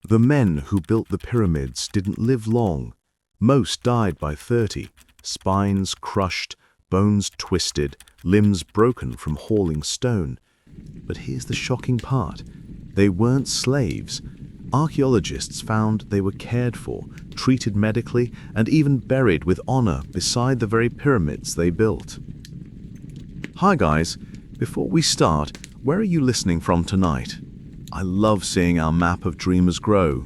The men who built the pyramids didn't live long. Most died by 30, spines crushed, bones twisted, limbs broken from hauling stone. But here's the shocking part. They weren't slaves. Archaeologists found they were cared for, treated medically, and even buried with honor beside the very pyramids they built. Hi guys, before we start, where are you listening from tonight? I love seeing our map of dreamers grow.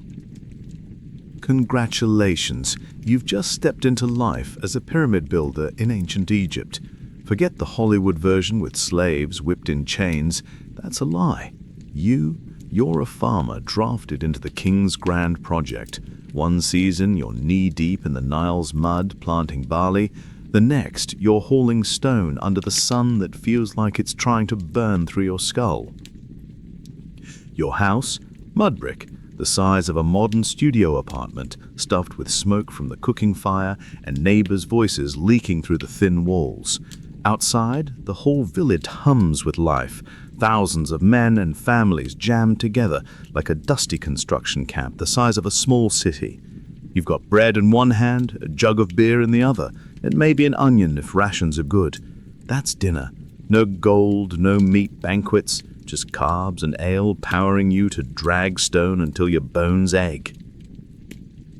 Congratulations, you've just stepped into life as a pyramid builder in ancient Egypt. Forget the Hollywood version with slaves whipped in chains. That's a lie. You're a farmer drafted into the king's grand project. One season, you're knee-deep in the Nile's mud planting barley. The next, you're hauling stone under the sun that feels like it's trying to burn through your skull. Your house? Mud brick, the size of a modern studio apartment, stuffed with smoke from the cooking fire and neighbors' voices leaking through the thin walls. Outside, the whole village hums with life. Thousands of men and families jammed together like a dusty construction camp the size of a small city. You've got bread in one hand, a jug of beer in the other, and maybe an onion if rations are good. That's dinner. No gold, no meat banquets, just carbs and ale powering you to drag stone until your bones ache.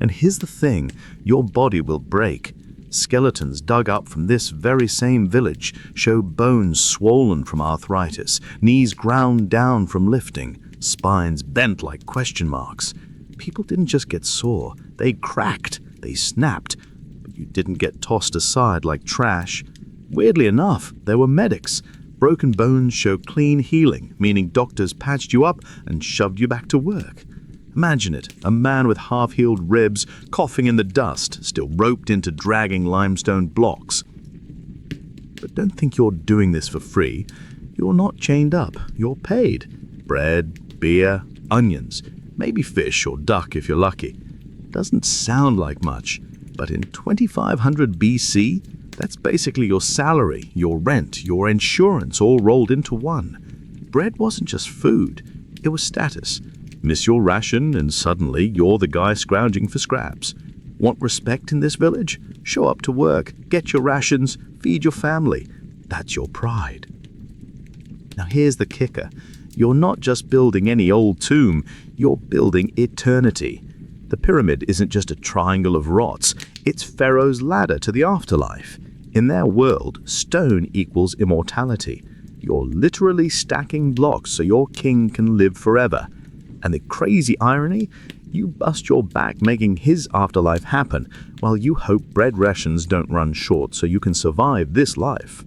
And here's the thing, your body will break. Skeletons dug up from this very same village show bones swollen from arthritis, knees ground down from lifting, spines bent like question marks. People didn't just get sore, they cracked, they snapped, but you didn't get tossed aside like trash. Weirdly enough, there were medics. Broken bones show clean healing, meaning doctors patched you up and shoved you back to work. Imagine it, a man with half-healed ribs, coughing in the dust, still roped into dragging limestone blocks. But don't think you're doing this for free. You're not chained up, you're paid. Bread, beer, onions, maybe fish or duck if you're lucky. Doesn't sound like much, but in 2500 BC, that's basically your salary, your rent, your insurance all rolled into one. Bread wasn't just food, it was status. Miss your ration and suddenly you're the guy scrounging for scraps. Want respect in this village? Show up to work, get your rations, feed your family. That's your pride. Now here's the kicker. You're not just building any old tomb, you're building eternity. The pyramid isn't just a triangle of rots, it's Pharaoh's ladder to the afterlife. In their world, stone equals immortality. You're literally stacking blocks so your king can live forever. And the crazy irony? You bust your back making his afterlife happen, while you hope bread rations don't run short so you can survive this life.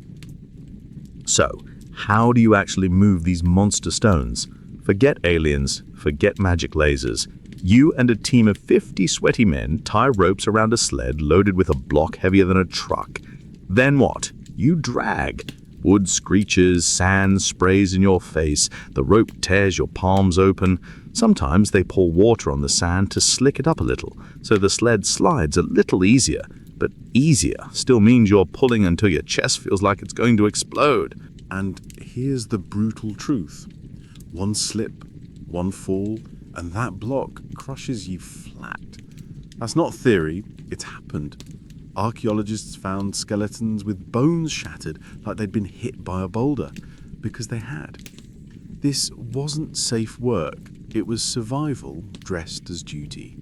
So, how do you actually move these monster stones? Forget aliens, forget magic lasers. You and a team of 50 sweaty men tie ropes around a sled loaded with a block heavier than a truck. Then what? You drag. Wood screeches, sand sprays in your face, the rope tears your palms open. Sometimes they pour water on the sand to slick it up a little, so the sled slides a little easier. But easier still means you're pulling until your chest feels like it's going to explode. And here's the brutal truth. One slip, one fall, and that block crushes you flat. That's not theory, it's happened. Archaeologists found skeletons with bones shattered like they'd been hit by a boulder, because they had. This wasn't safe work, it was survival dressed as duty.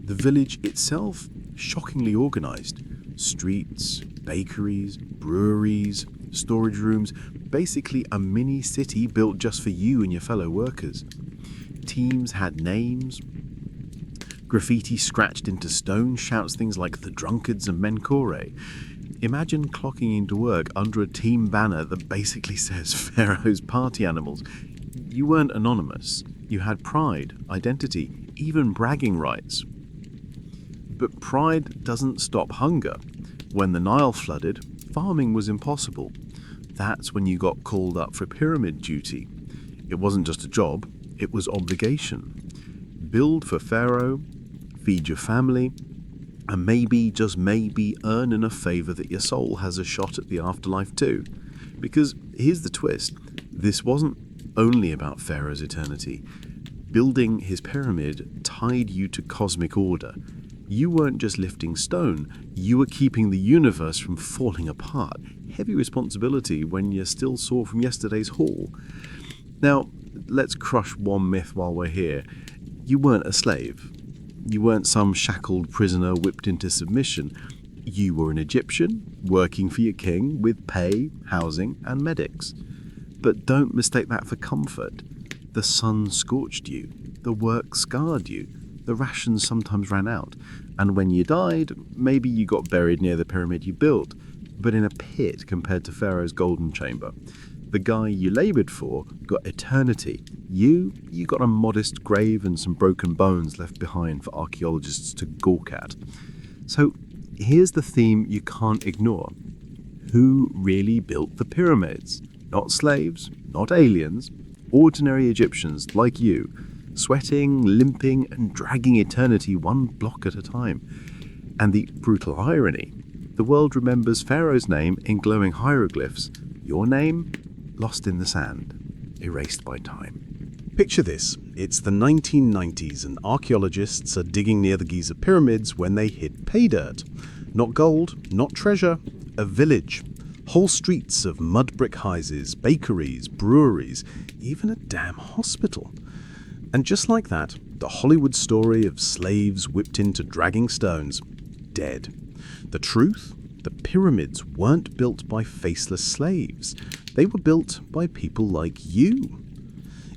The village itself, shockingly organized. Streets, bakeries, breweries, storage rooms, basically a mini city built just for you and your fellow workers. Teams had names. Graffiti scratched into stone shouts things like the drunkards and Mencore. Imagine clocking into work under a team banner that basically says Pharaoh's party animals. You weren't anonymous. You had pride, identity, even bragging rights. But pride doesn't stop hunger. When the Nile flooded, farming was impossible. That's when you got called up for pyramid duty. It wasn't just a job, it was obligation. Build for Pharaoh, feed your family, and maybe, just maybe, earn enough favor that your soul has a shot at the afterlife too. Because here's the twist, this wasn't only about Pharaoh's eternity. Building his pyramid tied you to cosmic order. You weren't just lifting stone, you were keeping the universe from falling apart. Heavy responsibility when you're still sore from yesterday's haul. Now, let's crush one myth while we're here. You weren't a slave. You weren't some shackled prisoner whipped into submission. You were an Egyptian, working for your king, with pay, housing, and medics. But don't mistake that for comfort. The sun scorched you, the work scarred you, the rations sometimes ran out, and when you died, maybe you got buried near the pyramid you built, but in a pit compared to Pharaoh's golden chamber. The guy you laboured for got eternity. You got a modest grave and some broken bones left behind for archaeologists to gawk at. So here's the theme you can't ignore. Who really built the pyramids? Not slaves, not aliens, ordinary Egyptians like you, sweating, limping, and dragging eternity one block at a time. And the brutal irony, the world remembers Pharaoh's name in glowing hieroglyphs, your name lost in the sand, erased by time. Picture this, it's the 1990s and archaeologists are digging near the Giza pyramids when they hit pay dirt. Not gold, not treasure, a village. Whole streets of mud brick houses, bakeries, breweries, even a damn hospital. And just like that, the Hollywood story of slaves whipped into dragging stones, dead. The truth? The pyramids weren't built by faceless slaves. They were built by people like you.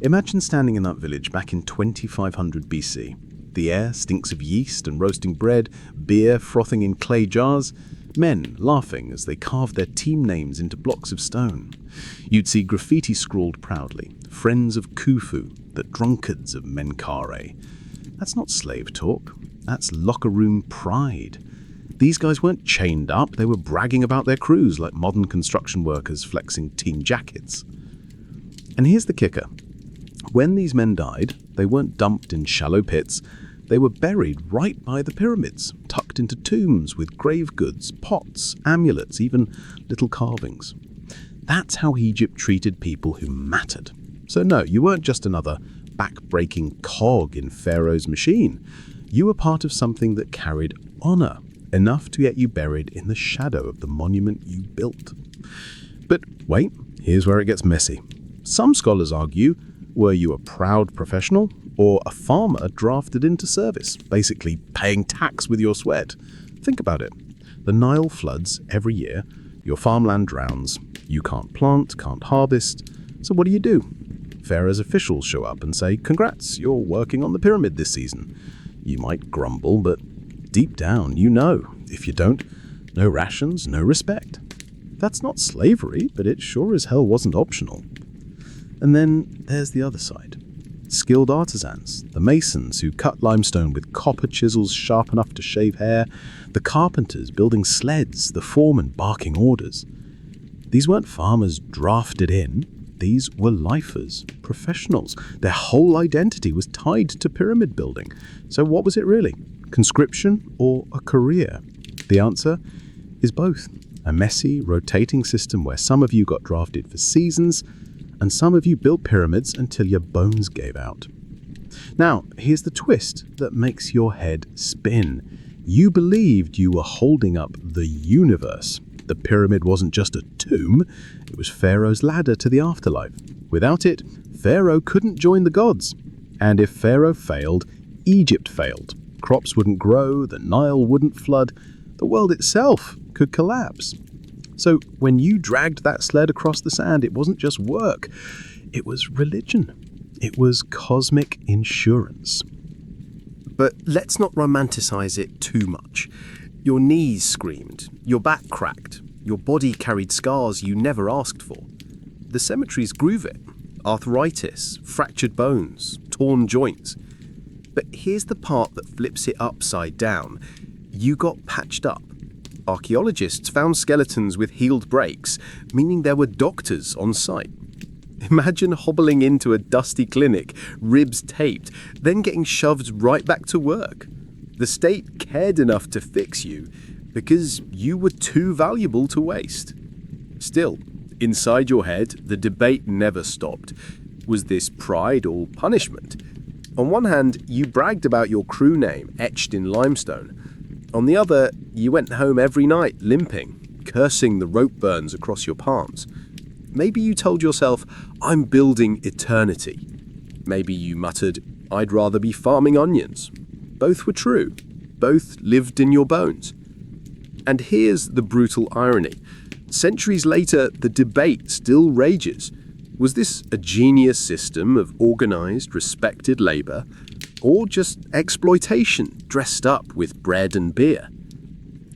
Imagine standing in that village back in 2500 BC. The air stinks of yeast and roasting bread, beer frothing in clay jars, men laughing as they carved their team names into blocks of stone. You'd see graffiti scrawled proudly, friends of Khufu, the drunkards of Menkaure. That's not slave talk, that's locker room pride. These guys weren't chained up, they were bragging about their crews like modern construction workers flexing team jackets. And here's the kicker. When these men died, they weren't dumped in shallow pits, they were buried right by the pyramids, tucked into tombs with grave goods, pots, amulets, even little carvings. That's how Egypt treated people who mattered. So no, you weren't just another back-breaking cog in Pharaoh's machine. You were part of something that carried honor, enough to get you buried in the shadow of the monument you built. But wait, here's where it gets messy. Some scholars argue, were you a proud professional or a farmer drafted into service, basically paying tax with your sweat? Think about it. The Nile floods every year, your farmland drowns, you can't plant, can't harvest, so what do? Pharaoh's officials show up and say, "Congrats, you're working on the pyramid this season." You might grumble, but deep down, you know. If you don't, no rations, no respect. That's not slavery, but it sure as hell wasn't optional. And then there's the other side. Skilled artisans, the masons who cut limestone with copper chisels sharp enough to shave hair, the carpenters building sleds, the foremen barking orders. These weren't farmers drafted in. These were lifers, professionals. Their whole identity was tied to pyramid building. So what was it really? Conscription or a career? The answer is both. A messy, rotating system where some of you got drafted for seasons and some of you built pyramids until your bones gave out. Now, here's the twist that makes your head spin. You believed you were holding up the universe. The pyramid wasn't just a tomb, it was Pharaoh's ladder to the afterlife. Without it, Pharaoh couldn't join the gods. And if Pharaoh failed, Egypt failed. Crops wouldn't grow, the Nile wouldn't flood, the world itself could collapse. So when you dragged that sled across the sand, it wasn't just work, it was religion. It was cosmic insurance. But let's not romanticize it too much. Your knees screamed, your back cracked, your body carried scars you never asked for. The cemeteries groove it. Arthritis, fractured bones, torn joints. But here's the part that flips it upside down. You got patched up. Archaeologists found skeletons with healed breaks, meaning there were doctors on site. Imagine hobbling into a dusty clinic, ribs taped, then getting shoved right back to work. The state cared enough to fix you because you were too valuable to waste. Still, inside your head, the debate never stopped. Was this pride or punishment? On one hand, you bragged about your crew name etched in limestone. On the other, you went home every night limping, cursing the rope burns across your palms. Maybe you told yourself, "I'm building eternity." Maybe you muttered, "I'd rather be farming onions." Both were true. Both lived in your bones. And here's the brutal irony. Centuries later, the debate still rages. Was this a genius system of organized, respected labor, or just exploitation dressed up with bread and beer?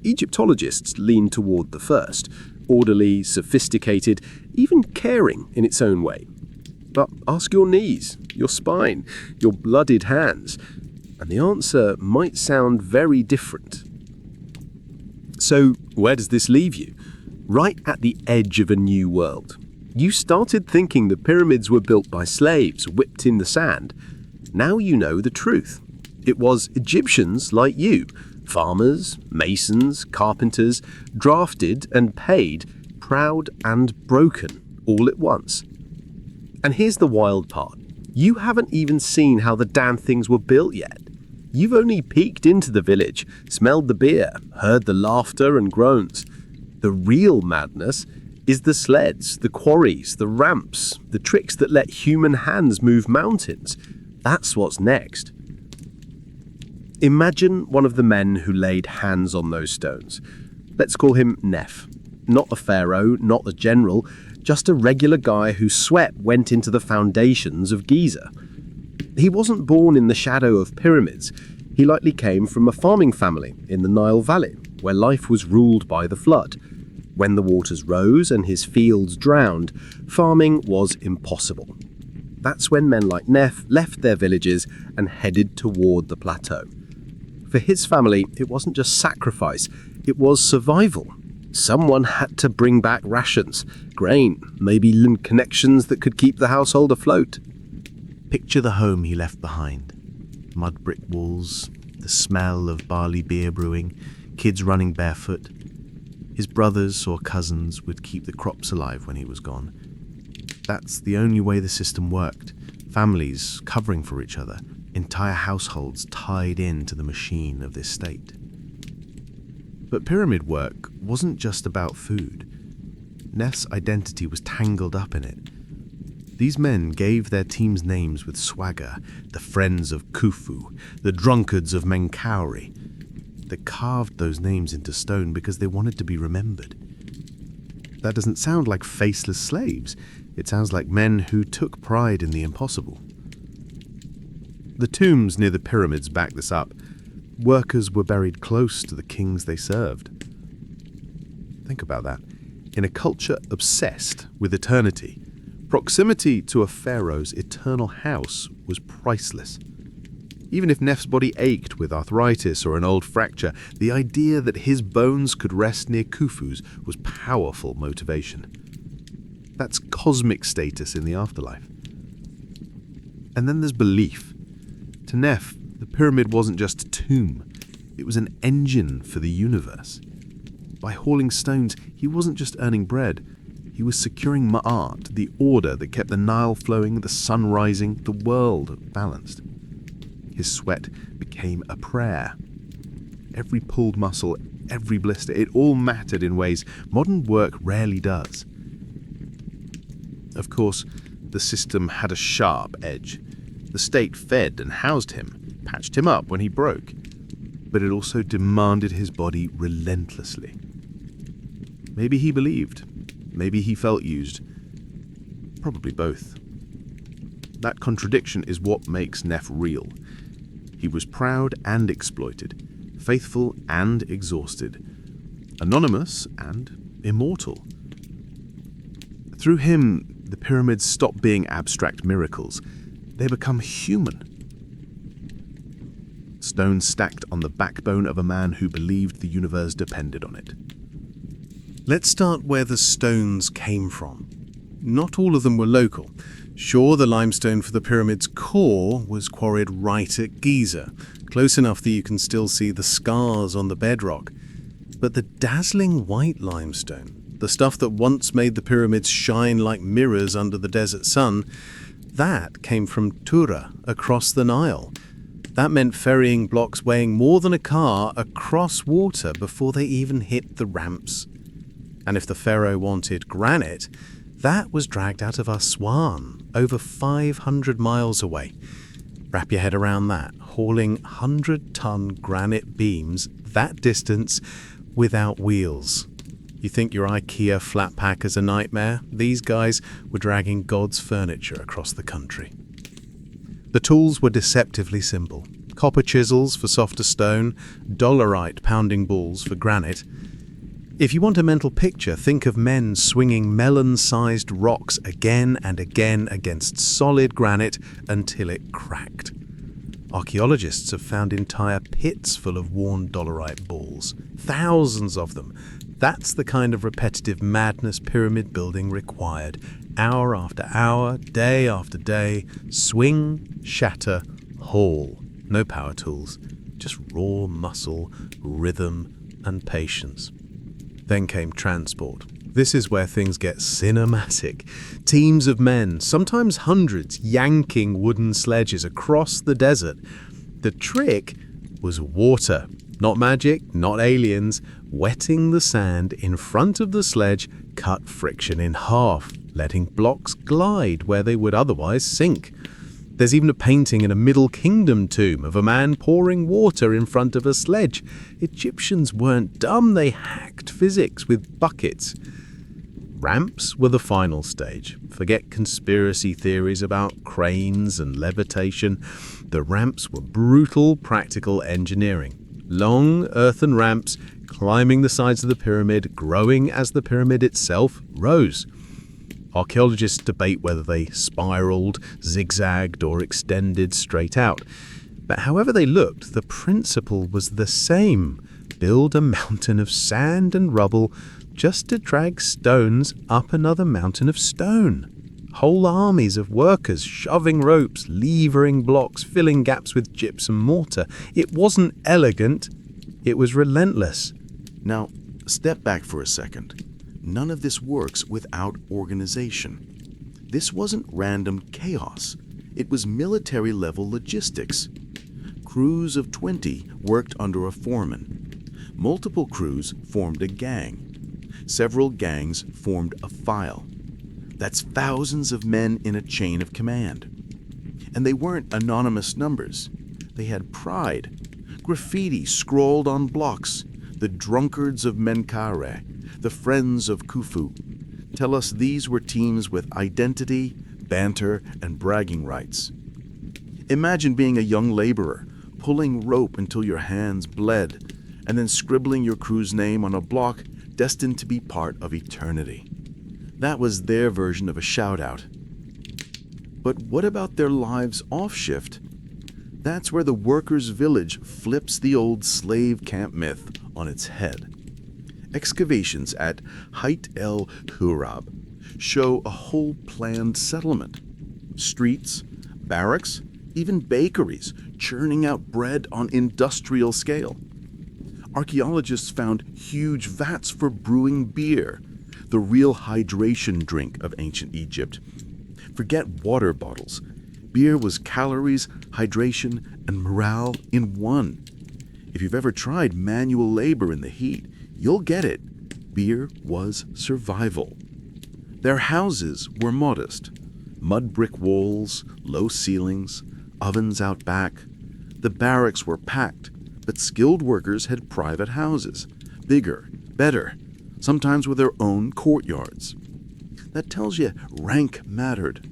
Egyptologists lean toward the first, orderly, sophisticated, even caring in its own way. But ask your knees, your spine, your blooded hands, and the answer might sound very different. So, where does this leave you? Right at the edge of a new world. You started thinking the pyramids were built by slaves whipped in the sand. Now you know the truth. It was Egyptians like you, farmers, masons, carpenters, drafted and paid, proud and broken, all at once. And here's the wild part. You haven't even seen how the damn things were built yet. You've only peeked into the village, smelled the beer, heard the laughter and groans. The real madness is the sleds, the quarries, the ramps, the tricks that let human hands move mountains. That's what's next. Imagine one of the men who laid hands on those stones. Let's call him Nef. Not a pharaoh, not a general, just a regular guy whose sweat went into the foundations of Giza. He wasn't born in the shadow of pyramids. He likely came from a farming family in the Nile Valley, where life was ruled by the flood. When the waters rose and his fields drowned, farming was impossible. That's when men like Nef left their villages and headed toward the plateau. For his family, it wasn't just sacrifice, it was survival. Someone had to bring back rations, grain, maybe connections that could keep the household afloat. Picture the home he left behind. Mud brick walls, the smell of barley beer brewing, kids running barefoot. His brothers or cousins would keep the crops alive when he was gone. That's the only way the system worked. Families covering for each other, entire households tied into the machine of this state. But pyramid work wasn't just about food. Nef's identity was tangled up in it. These men gave their teams names with swagger, the friends of Khufu, the drunkards of Menkaure. They carved those names into stone because they wanted to be remembered. That doesn't sound like faceless slaves. It sounds like men who took pride in the impossible. The tombs near the pyramids back this up. Workers were buried close to the kings they served. Think about that. In a culture obsessed with eternity, proximity to a pharaoh's eternal house was priceless. Even if Nef's body ached with arthritis or an old fracture, the idea that his bones could rest near Khufu's was powerful motivation. That's cosmic status in the afterlife. And then there's belief. To Nef, the pyramid wasn't just a tomb, it was an engine for the universe. By hauling stones, he wasn't just earning bread, he was securing Ma'at, the order that kept the Nile flowing, the sun rising, the world balanced. His sweat became a prayer. Every pulled muscle, every blister, it all mattered in ways modern work rarely does. Of course, the system had a sharp edge. The state fed and housed him, patched him up when he broke, but it also demanded his body relentlessly. Maybe he believed, maybe he felt used, probably both. That contradiction is what makes Nef real. He was proud and exploited, faithful and exhausted, anonymous and immortal. Through him, the pyramids stop being abstract miracles. They become human. Stone stacked on the backbone of a man who believed the universe depended on it. Let's start where the stones came from. Not all of them were local. Sure, the limestone for the pyramid's core was quarried right at Giza, close enough that you can still see the scars on the bedrock. But the dazzling white limestone, the stuff that once made the pyramids shine like mirrors under the desert sun, That came from Tura, across the Nile. That meant ferrying blocks weighing more than a car across water before they even hit the ramps. And if the pharaoh wanted granite, that was dragged out of Aswan, over 500 miles away. Wrap your head around that, hauling 100-ton granite beams that distance without wheels. You think your IKEA flat pack is a nightmare? These guys were dragging God's furniture across the country. The tools were deceptively simple. Copper chisels for softer stone, dolerite pounding balls for granite. If you want a mental picture, think of men swinging melon-sized rocks again and again against solid granite until it cracked. Archaeologists have found entire pits full of worn dolerite balls, thousands of them. That's the kind of repetitive madness pyramid building required. Hour after hour, day after day, swing, shatter, haul. No power tools, just raw muscle, rhythm, and patience. Then came transport. This is where things get cinematic. Teams of men, sometimes hundreds, yanking wooden sledges across the desert. The trick was water. Not magic, not aliens. Wetting the sand in front of the sledge cut friction in half, letting blocks glide where they would otherwise sink. There's even a painting in a Middle Kingdom tomb of a man pouring water in front of a sledge. Egyptians weren't dumb, they hacked physics with buckets. Ramps were the final stage. Forget conspiracy theories about cranes and levitation. The ramps were brutal, practical engineering. Long earthen ramps climbing the sides of the pyramid, growing as the pyramid itself rose. Archaeologists debate whether they spiraled, zigzagged, or extended straight out. But however they looked, the principle was the same. Build a mountain of sand and rubble just to drag stones up another mountain of stone. Whole armies of workers shoving ropes, levering blocks, filling gaps with gypsum mortar. It wasn't elegant, it was relentless. Now, step back for a second. None of this works without organization. This wasn't random chaos. It was military-level logistics. Crews of 20 worked under a foreman. Multiple crews formed a gang. Several gangs formed a file. That's thousands of men in a chain of command. And they weren't anonymous numbers. They had pride. Graffiti scrawled on blocks. The drunkards of Menkaure, the friends of Khufu, tell us these were teams with identity, banter, and bragging rights. Imagine being a young laborer, pulling rope until your hands bled, and then scribbling your crew's name on a block destined to be part of eternity. That was their version of a shout-out. But what about their lives off shift? That's where the workers' village flips the old slave camp myth on its head. Excavations at Hayt el Hurab show a whole planned settlement. Streets, barracks, even bakeries churning out bread on industrial scale. Archaeologists found huge vats for brewing beer, the real hydration drink of ancient Egypt. Forget water bottles. Beer was calories, hydration, and morale in one. If you've ever tried manual labor in the heat, you'll get it. Beer was survival. Their houses were modest. Mud brick walls, low ceilings, ovens out back. The barracks were packed, but skilled workers had private houses. Bigger, better, sometimes with their own courtyards. That tells you rank mattered.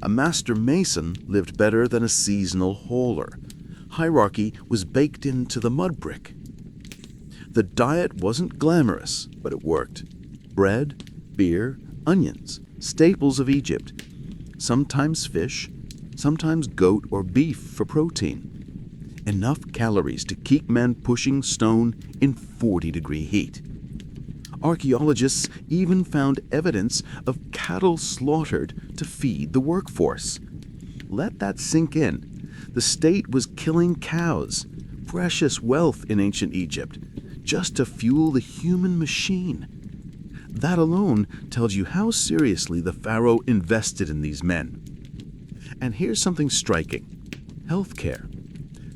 A master mason lived better than a seasonal hauler. Hierarchy was baked into the mud brick. The diet wasn't glamorous, but it worked. Bread, beer, onions, staples of Egypt. Sometimes fish, sometimes goat or beef for protein. Enough calories to keep men pushing stone in 40-degree heat. Archaeologists even found evidence of cattle slaughtered to feed the workforce. Let that sink in. The state was killing cows, precious wealth in ancient Egypt, just to fuel the human machine. That alone tells you how seriously the pharaoh invested in these men. And here's something striking. Healthcare.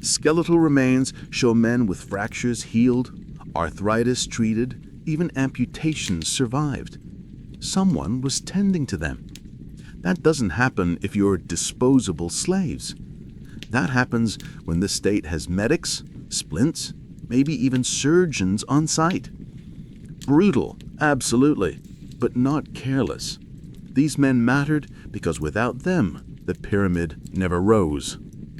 Skeletal remains show men with fractures healed, arthritis treated, even amputations survived. Someone was tending to them. That doesn't happen if you're disposable slaves. That happens when the state has medics, splints, maybe even surgeons on site. Brutal, absolutely, but not careless. These men mattered because without them, the pyramid never rose.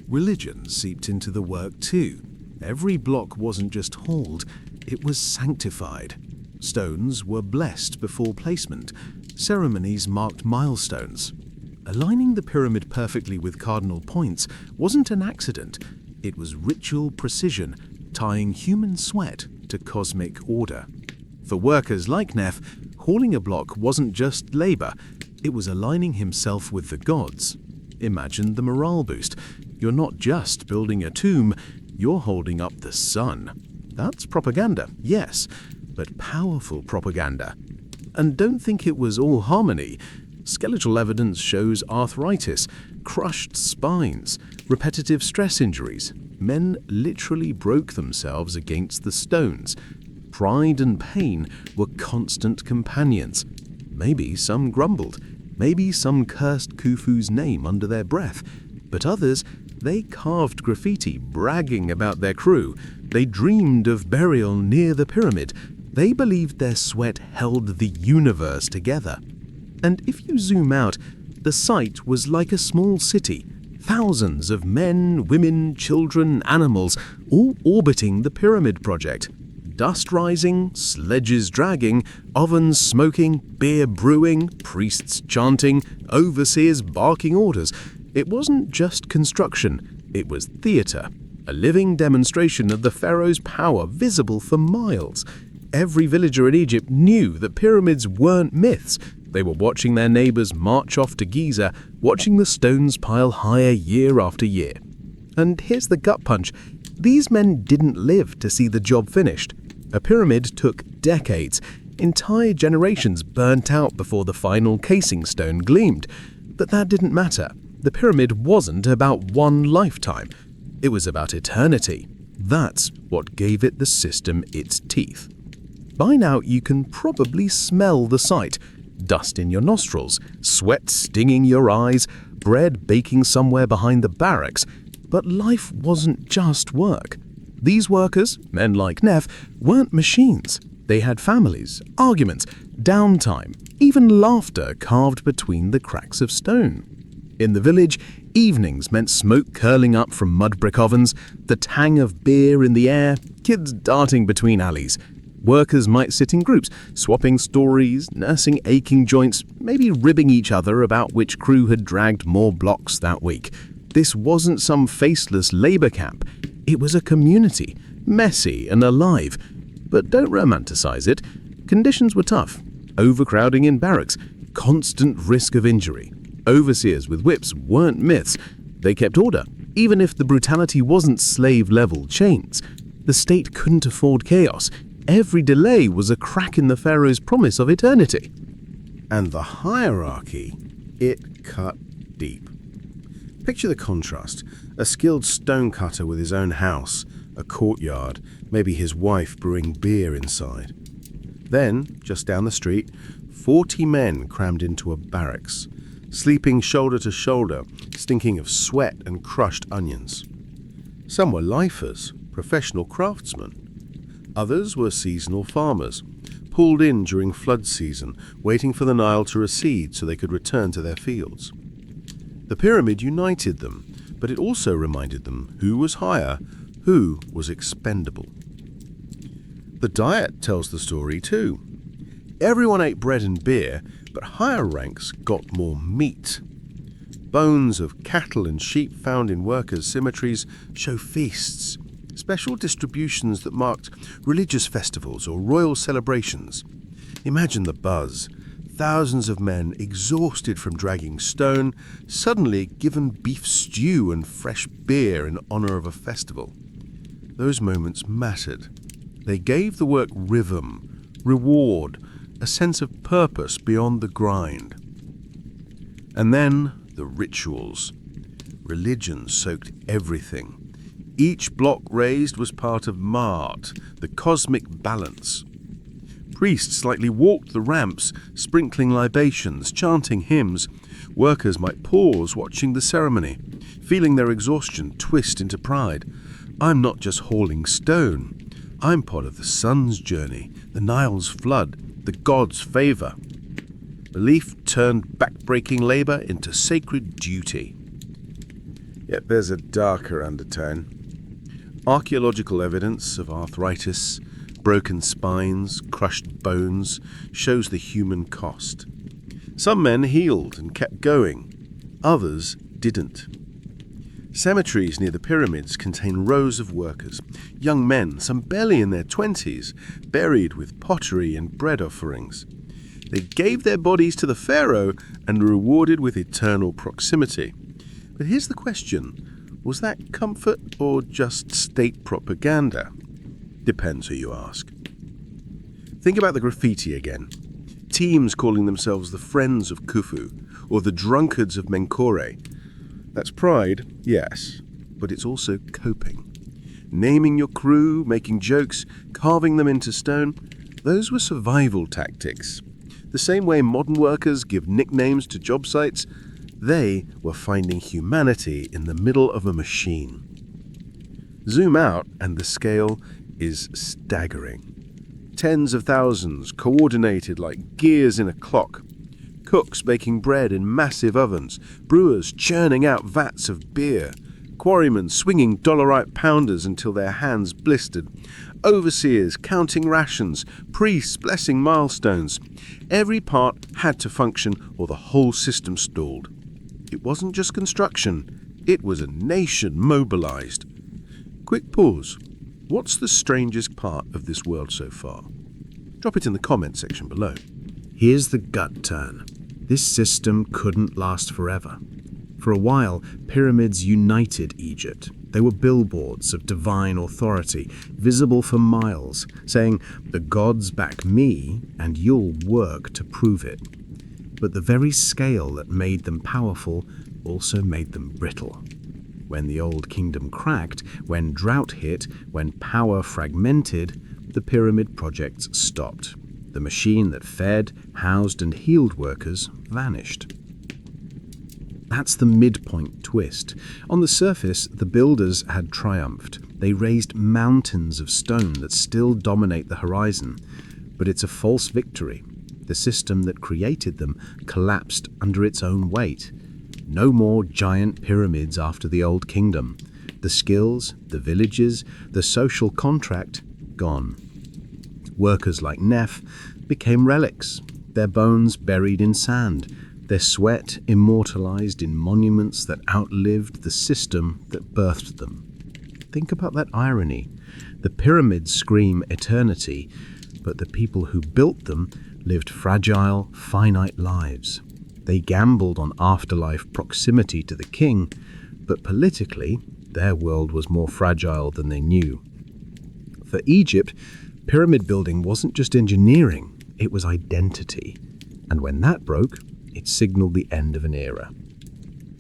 Religion seeped into the work too. Every block wasn't just hauled, it was sanctified. Stones were blessed before placement. Ceremonies marked milestones. Aligning the pyramid perfectly with cardinal points wasn't an accident. It was ritual precision, tying human sweat to cosmic order. For workers like Neff, hauling a block wasn't just labor, it was aligning himself with the gods. Imagine the morale boost. You're not just building a tomb, you're holding up the sun. That's propaganda, yes, but powerful propaganda. And don't think it was all harmony. Skeletal evidence shows arthritis, crushed spines, repetitive stress injuries. Men literally broke themselves against the stones. Pride and pain were constant companions. Maybe some grumbled. Maybe some cursed Khufu's name under their breath. But others, they carved graffiti bragging about their crew. They dreamed of burial near the pyramid. They believed their sweat held the universe together. And if you zoom out, the site was like a small city. Thousands of men, women, children, animals, all orbiting the pyramid project. Dust rising, sledges dragging, ovens smoking, beer brewing, priests chanting, overseers barking orders. It wasn't just construction, it was theatre, a living demonstration of the pharaoh's power visible for miles. Every villager in Egypt knew that pyramids weren't myths. They were watching their neighbors march off to Giza, watching the stones pile higher year after year. And here's the gut punch. These men didn't live to see the job finished. A pyramid took decades. Entire generations burnt out before the final casing stone gleamed. But that didn't matter. The pyramid wasn't about one lifetime. It was about eternity. That's what gave it the system its teeth. By now you can probably smell the site. Dust in your nostrils, sweat stinging your eyes, bread baking somewhere behind the barracks. But life wasn't just work. These workers, men like Neff, weren't machines. They had families, arguments, downtime, even laughter carved between the cracks of stone. In the village, evenings meant smoke curling up from mud brick ovens, the tang of beer in the air, kids darting between alleys. Workers might sit in groups, swapping stories, nursing aching joints, maybe ribbing each other about which crew had dragged more blocks that week. This wasn't some faceless labor camp. It was a community, messy and alive. But don't romanticize it. Conditions were tough. Overcrowding in barracks, constant risk of injury. Overseers with whips weren't myths. They kept order, even if the brutality wasn't slave-level chains. The state couldn't afford chaos. Every delay was a crack in the pharaoh's promise of eternity. And the hierarchy, it cut deep. Picture the contrast. A skilled stonecutter with his own house, a courtyard, maybe his wife brewing beer inside. Then, just down the street, 40 men crammed into a barracks, sleeping shoulder to shoulder, stinking of sweat and crushed onions. Some were lifers, professional craftsmen. Others were seasonal farmers, pulled in during flood season, waiting for the Nile to recede so they could return to their fields. The pyramid united them, but it also reminded them who was higher, who was expendable. The diet tells the story too. Everyone ate bread and beer, but higher ranks got more meat. Bones of cattle and sheep found in workers' cemeteries show feasts, special distributions that marked religious festivals or royal celebrations. Imagine the buzz. Thousands of men, exhausted from dragging stone, suddenly given beef stew and fresh beer in honor of a festival. Those moments mattered. They gave the work rhythm, reward, a sense of purpose beyond the grind. And then the rituals. Religion soaked everything. Each block raised was part of Mart, the cosmic balance. Priests lightly walked the ramps, sprinkling libations, chanting hymns. Workers might pause watching the ceremony, feeling their exhaustion twist into pride. I'm not just hauling stone. I'm part of the sun's journey, the Nile's flood, the gods' favour. Belief turned back-breaking labour into sacred duty. Yet there's a darker undertone. Archaeological evidence of arthritis, broken spines, crushed bones shows the human cost. Some men healed and kept going. Others didn't. Cemeteries near the pyramids contain rows of workers, young men, some barely in their 20s, buried with pottery and bread offerings. They gave their bodies to the pharaoh and were rewarded with eternal proximity. But here's the question: was that comfort or just state propaganda? Depends who you ask. Think about the graffiti again. Teams calling themselves the Friends of Khufu or the Drunkards of Menkore. That's pride, yes, but it's also coping. Naming your crew, making jokes, carving them into stone, those were survival tactics. The same way modern workers give nicknames to job sites, they were finding humanity in the middle of a machine. Zoom out and the scale is staggering. Tens of thousands coordinated like gears in a clock. Cooks baking bread in massive ovens, brewers churning out vats of beer, quarrymen swinging dolerite pounders until their hands blistered, overseers counting rations, priests blessing milestones. Every part had to function or the whole system stalled. It wasn't just construction, it was a nation mobilized. Quick pause. What's the strangest part of this world so far? Drop it in the comment section below. Here's the gut turn. This system couldn't last forever. For a while, pyramids united Egypt. They were billboards of divine authority, visible for miles, saying, "The gods back me, and you'll work to prove it." But the very scale that made them powerful also made them brittle. When the old kingdom cracked, when drought hit, when power fragmented, the pyramid projects stopped. The machine that fed, housed, and healed workers vanished. That's the midpoint twist. On the surface, the builders had triumphed. They raised mountains of stone that still dominate the horizon. But it's a false victory. The system that created them collapsed under its own weight. No more giant pyramids after the old kingdom. The skills, the villages, the social contract, gone. Workers like Neff became relics, their bones buried in sand, their sweat immortalized in monuments that outlived the system that birthed them. Think about that irony. The pyramids scream eternity, but the people who built them lived fragile, finite lives. They gambled on afterlife proximity to the king, but politically, their world was more fragile than they knew. For Egypt, pyramid building wasn't just engineering, it was identity. And when that broke, it signaled the end of an era.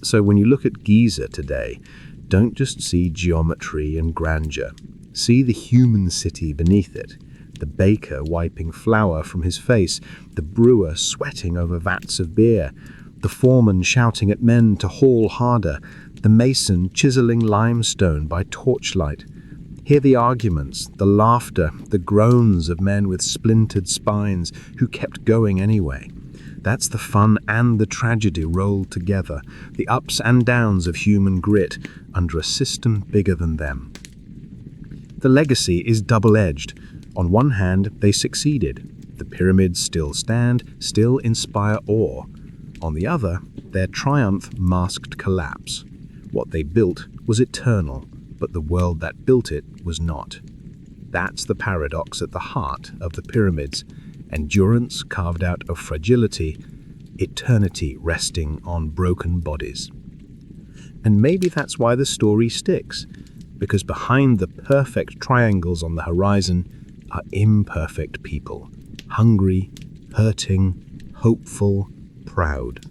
So when you look at Giza today, don't just see geometry and grandeur. See the human city beneath it. The baker wiping flour from his face, the brewer sweating over vats of beer, the foreman shouting at men to haul harder, the mason chiseling limestone by torchlight. Hear the arguments, the laughter, the groans of men with splintered spines who kept going anyway. That's the fun and the tragedy rolled together, the ups and downs of human grit under a system bigger than them. The legacy is double-edged. On one hand, they succeeded. The pyramids still stand, still inspire awe. On the other, their triumph masked collapse. What they built was eternal, but the world that built it was not. That's the paradox at the heart of the pyramids. Endurance carved out of fragility, eternity resting on broken bodies. And maybe that's why the story sticks, because behind the perfect triangles on the horizon are imperfect people, hungry, hurting, hopeful, proud.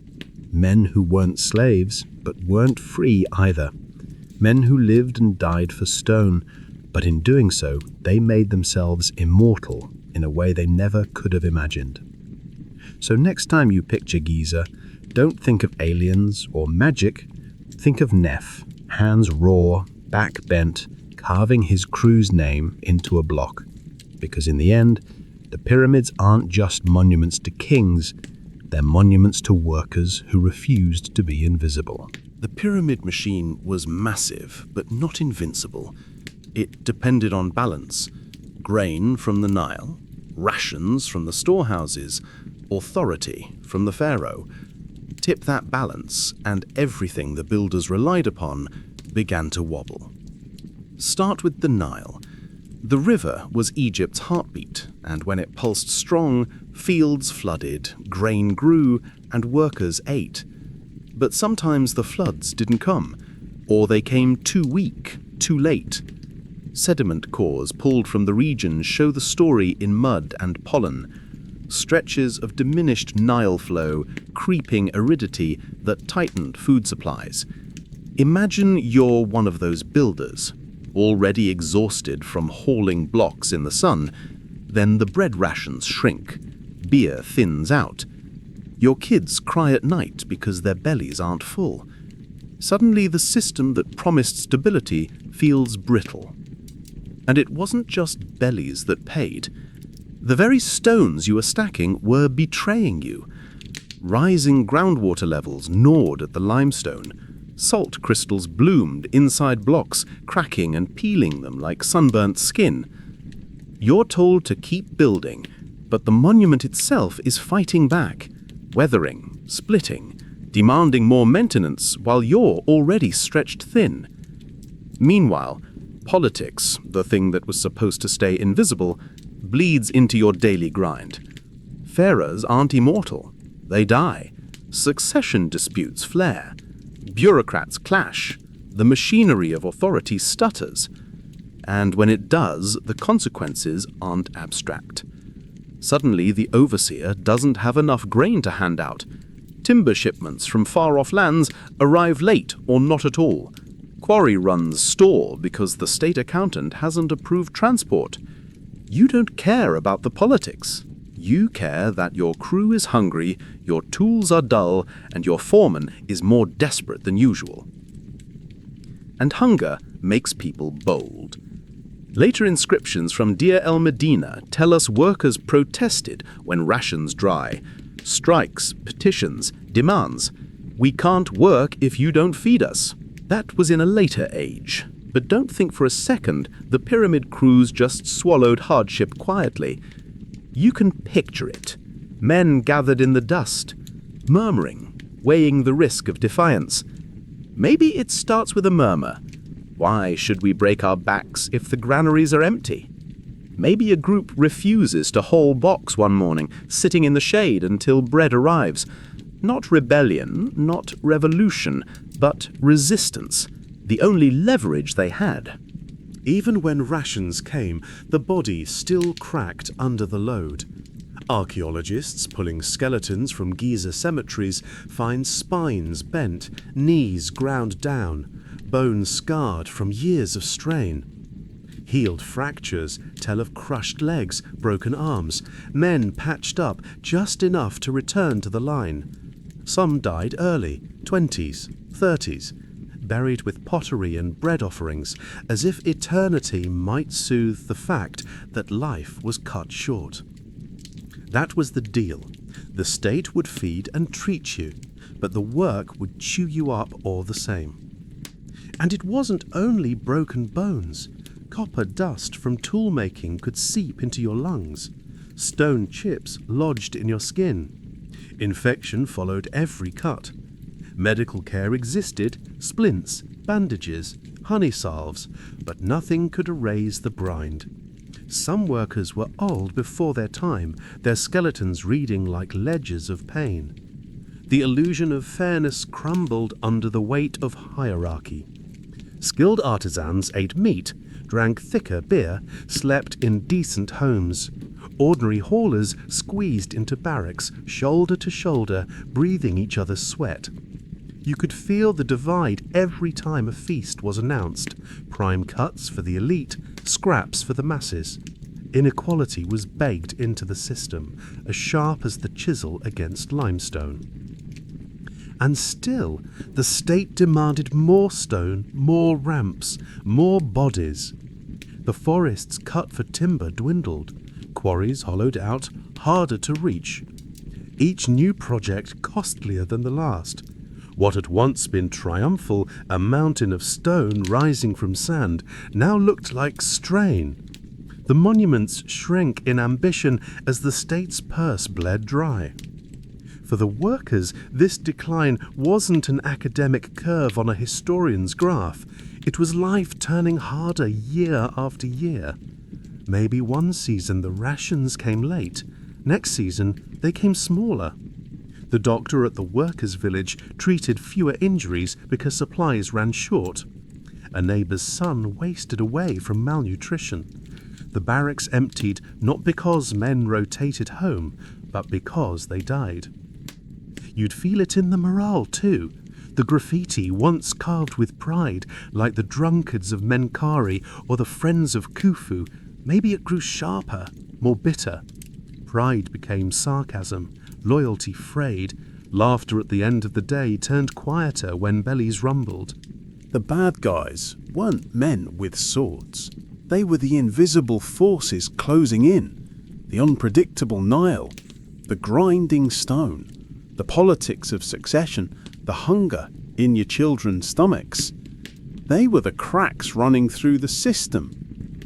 Men who weren't slaves, but weren't free either. Men who lived and died for stone, but in doing so, they made themselves immortal in a way they never could have imagined. So next time you picture Giza, don't think of aliens or magic. Think of Neff, hands raw, back bent, carving his crew's name into a block. Because in the end, the pyramids aren't just monuments to kings, they're monuments to workers who refused to be invisible. The pyramid machine was massive, but not invincible. It depended on balance. Grain from the Nile, rations from the storehouses, authority from the pharaoh. Tip that balance, and everything the builders relied upon began to wobble. Start with the Nile. The river was Egypt's heartbeat, and when it pulsed strong, fields flooded, grain grew, and workers ate. But sometimes the floods didn't come, or they came too weak, too late. Sediment cores pulled from the region show the story in mud and pollen. Stretches of diminished Nile flow, creeping aridity that tightened food supplies. Imagine you're one of those builders, already exhausted from hauling blocks in the sun. Then the bread rations shrink, beer thins out. Your kids cry at night because their bellies aren't full. Suddenly the system that promised stability feels brittle. And it wasn't just bellies that paid. The very stones you were stacking were betraying you. Rising groundwater levels gnawed at the limestone. Salt crystals bloomed inside blocks, cracking and peeling them like sunburnt skin. You're told to keep building, but the monument itself is fighting back, weathering, splitting, demanding more maintenance while you're already stretched thin. Meanwhile, politics, the thing that was supposed to stay invisible, bleeds into your daily grind. Pharaohs aren't immortal. They die. Succession disputes flare. Bureaucrats clash. The machinery of authority stutters. And when it does, the consequences aren't abstract. Suddenly, the overseer doesn't have enough grain to hand out. Timber shipments from far-off lands arrive late or not at all. Quarry runs stall because the state accountant hasn't approved transport. You don't care about the politics. You care that your crew is hungry, your tools are dull, and your foreman is more desperate than usual. And hunger makes people bold. Later inscriptions from Deir el-Medina tell us workers protested when rations dry. Strikes, petitions, demands. We can't work if you don't feed us. That was in a later age. But don't think for a second the pyramid crews just swallowed hardship quietly. You can picture it. Men gathered in the dust, murmuring, weighing the risk of defiance. Maybe it starts with a murmur. Why should we break our backs if the granaries are empty? Maybe a group refuses to haul box one morning, sitting in the shade until bread arrives. Not rebellion, not revolution, but resistance, the only leverage they had. Even when rations came, the body still cracked under the load. Archaeologists pulling skeletons from Giza cemeteries find spines bent, knees ground down, bones scarred from years of strain. Healed fractures tell of crushed legs, broken arms, men patched up just enough to return to the line. Some died early, 20s, 30s, buried with pottery and bread offerings, as if eternity might soothe the fact that life was cut short. That was the deal. The state would feed and treat you, but the work would chew you up all the same. And it wasn't only broken bones. Copper dust from tool making could seep into your lungs. Stone chips lodged in your skin. Infection followed every cut. Medical care existed, splints, bandages, honey salves, but nothing could erase the grind. Some workers were old before their time, their skeletons reading like ledgers of pain. The illusion of fairness crumbled under the weight of hierarchy. Skilled artisans ate meat, drank thicker beer, slept in decent homes. Ordinary haulers squeezed into barracks, shoulder to shoulder, breathing each other's sweat. You could feel the divide every time a feast was announced. Prime cuts for the elite, scraps for the masses. Inequality was baked into the system, as sharp as the chisel against limestone. And still, the state demanded more stone, more ramps, more bodies. The forests cut for timber dwindled, quarries hollowed out, harder to reach. Each new project costlier than the last. What had once been triumphal, a mountain of stone rising from sand, now looked like strain. The monuments shrank in ambition as the state's purse bled dry. For the workers, this decline wasn't an academic curve on a historian's graph. It was life turning harder year after year. Maybe one season the rations came late. Next season, they came smaller. The doctor at the workers' village treated fewer injuries because supplies ran short. A neighbour's son wasted away from malnutrition. The barracks emptied not because men rotated home, but because they died. You'd feel it in the morale too. The graffiti, once carved with pride, like the drunkards of Menkari or the friends of Khufu, maybe it grew sharper, more bitter. Pride became sarcasm, loyalty frayed, laughter at the end of the day turned quieter when bellies rumbled. The bad guys weren't men with swords. They were the invisible forces closing in, the unpredictable Nile, the grinding stone, the politics of succession, the hunger in your children's stomachs. They were the cracks running through the system,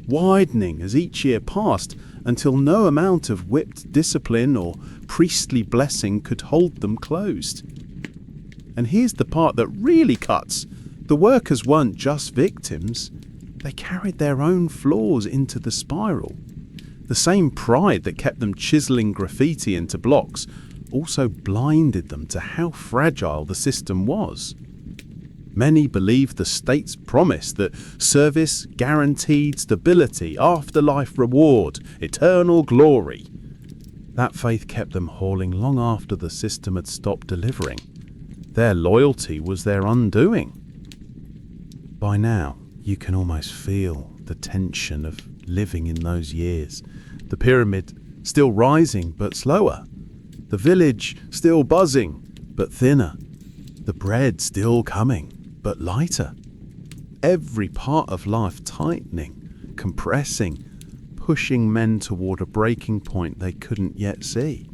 widening as each year passed until no amount of whipped discipline or priestly blessing could hold them closed. And here's the part that really cuts. The workers weren't just victims. They carried their own flaws into the spiral. The same pride that kept them chiseling graffiti into blocks also blinded them to how fragile the system was. Many believed the state's promise that service guaranteed stability, afterlife reward, eternal glory. That faith kept them hauling long after the system had stopped delivering. Their loyalty was their undoing. By now, you can almost feel the tension of living in those years. The pyramid still rising but slower. The village still buzzing but thinner. The bread still coming but lighter. Every part of life tightening, compressing, pushing men toward a breaking point they couldn't yet see.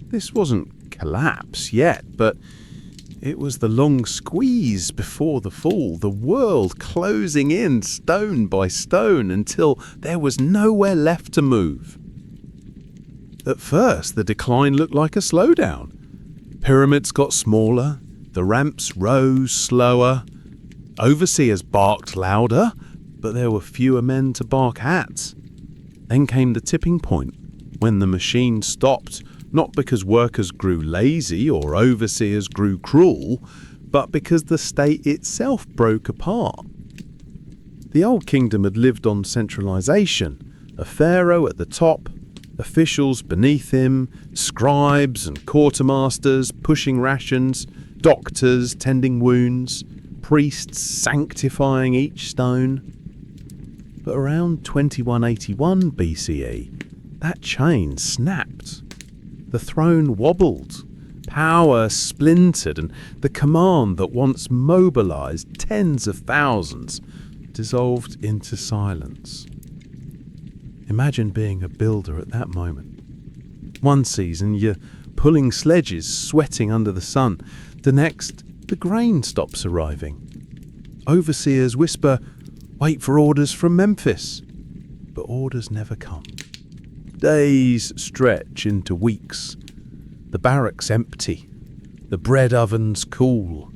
This wasn't collapse yet, but it was the long squeeze before the fall, the world closing in stone by stone until there was nowhere left to move. At first, the decline looked like a slowdown. Pyramids got smaller, the ramps rose slower, overseers barked louder, but there were fewer men to bark at. Then came the tipping point, when the machine stopped, not because workers grew lazy or overseers grew cruel, but because the state itself broke apart. The old kingdom had lived on centralization, a pharaoh at the top, officials beneath him, scribes and quartermasters pushing rations, doctors tending wounds, priests sanctifying each stone. But around 2181 BCE, that chain snapped. The throne wobbled, power splintered, and the command that once mobilized tens of thousands dissolved into silence. Imagine being a builder at that moment. One season, you're pulling sledges, sweating under the sun. The next, the grain stops arriving. Overseers whisper, "Wait for orders from Memphis." But orders never come. Days stretch into weeks. The barracks empty. The bread ovens cool.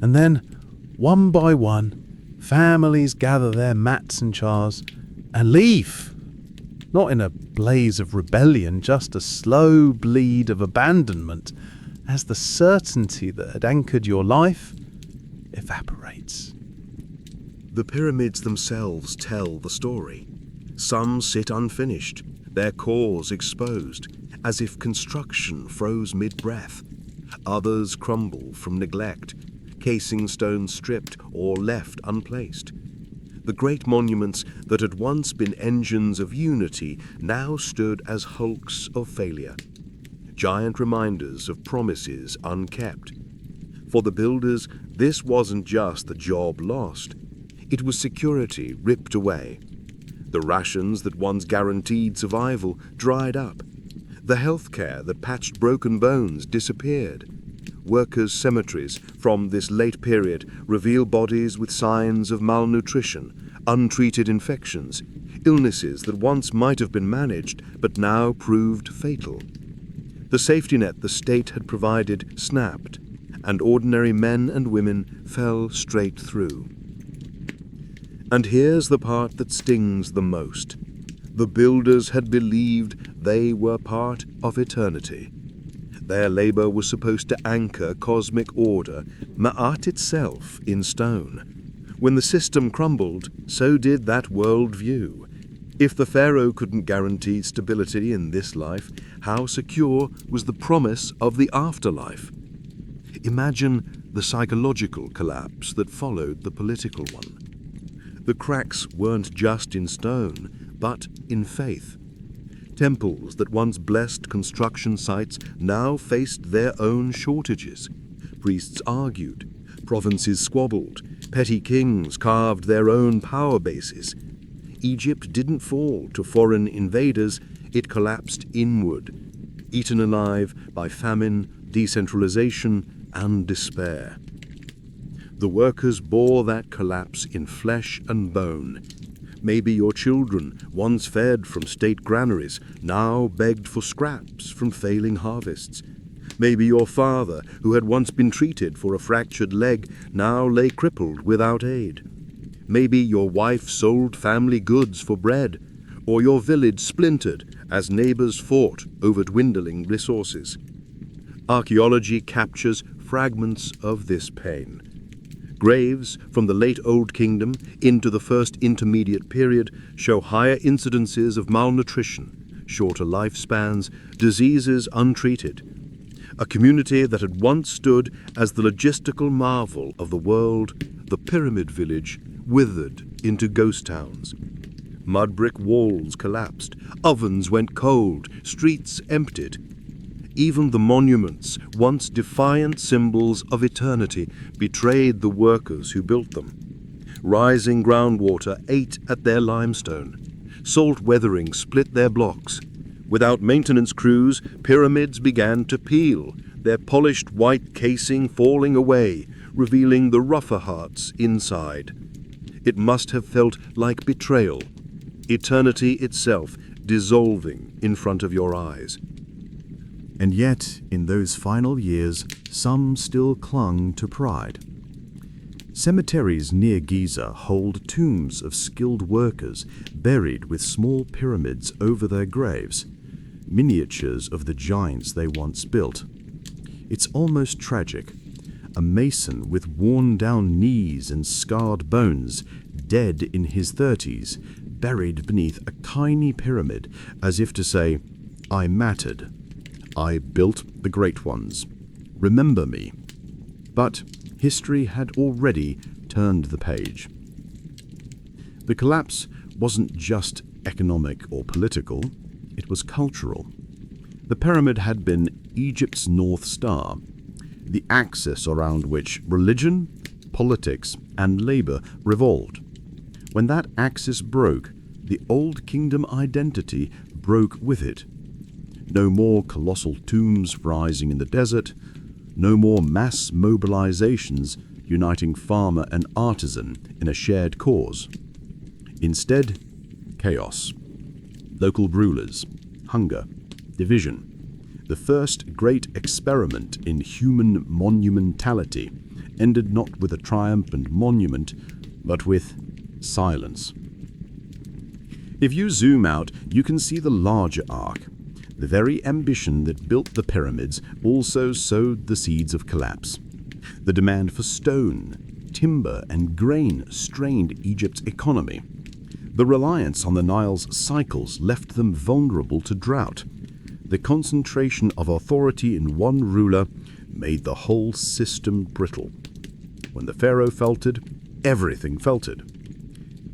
And then, one by one, families gather their mats and chars and leave. Not in a blaze of rebellion, just a slow bleed of abandonment as the certainty that had anchored your life evaporates. The pyramids themselves tell the story. Some sit unfinished, their cores exposed, as if construction froze mid-breath. Others crumble from neglect, casing stones stripped or left unplaced. The great monuments that had once been engines of unity now stood as hulks of failure, giant reminders of promises unkept. For the builders, this wasn't just the job lost. It was security ripped away. The rations that once guaranteed survival dried up. The healthcare that patched broken bones disappeared. Workers' cemeteries from this late period reveal bodies with signs of malnutrition, untreated infections, illnesses that once might have been managed but now proved fatal. The safety net the state had provided snapped, and ordinary men and women fell straight through. And here's the part that stings the most. The builders had believed they were part of eternity. Their labor was supposed to anchor cosmic order, Ma'at itself, in stone. When the system crumbled, so did that world view. If the pharaoh couldn't guarantee stability in this life, how secure was the promise of the afterlife? Imagine the psychological collapse that followed the political one. The cracks weren't just in stone, but in faith. Temples that once blessed construction sites now faced their own shortages. Priests argued, provinces squabbled, petty kings carved their own power bases. Egypt didn't fall to foreign invaders, it collapsed inward, eaten alive by famine, decentralization, and despair. The workers bore that collapse in flesh and bone. Maybe your children, once fed from state granaries, now begged for scraps from failing harvests. Maybe your father, who had once been treated for a fractured leg, now lay crippled without aid. Maybe your wife sold family goods for bread, or your village splintered as neighbors fought over dwindling resources. Archaeology captures fragments of this pain. Graves from the late Old Kingdom into the first intermediate period show higher incidences of malnutrition, shorter lifespans, diseases untreated. A community that had once stood as the logistical marvel of the world, the pyramid village, withered into ghost towns. Mud brick walls collapsed, ovens went cold, streets emptied. Even the monuments, once defiant symbols of eternity, betrayed the workers who built them. Rising groundwater ate at their limestone. Salt weathering split their blocks. Without maintenance crews, pyramids began to peel, their polished white casing falling away, revealing the rougher hearts inside. It must have felt like betrayal, eternity itself dissolving in front of your eyes. And yet, in those final years, some still clung to pride. Cemeteries near Giza hold tombs of skilled workers buried with small pyramids over their graves, miniatures of the giants they once built. It's almost tragic. A mason with worn-down knees and scarred bones, dead in his 30s, buried beneath a tiny pyramid, as if to say, "I mattered. I built the great ones. Remember me." But history had already turned the page. The collapse wasn't just economic or political, it was cultural. The pyramid had been Egypt's North Star, the axis around which religion, politics, and labor revolved. When that axis broke, the Old Kingdom identity broke with it. No more colossal tombs rising in the desert, no more mass mobilizations uniting farmer and artisan in a shared cause. Instead, chaos. Local rulers, hunger, division. The first great experiment in human monumentality ended not with a triumphant monument, but with silence. If you zoom out, you can see the larger arc. The very ambition that built the pyramids also sowed the seeds of collapse. The demand for stone, timber, and grain strained Egypt's economy. The reliance on the Nile's cycles left them vulnerable to drought. The concentration of authority in one ruler made the whole system brittle. When the pharaoh faltered, everything faltered.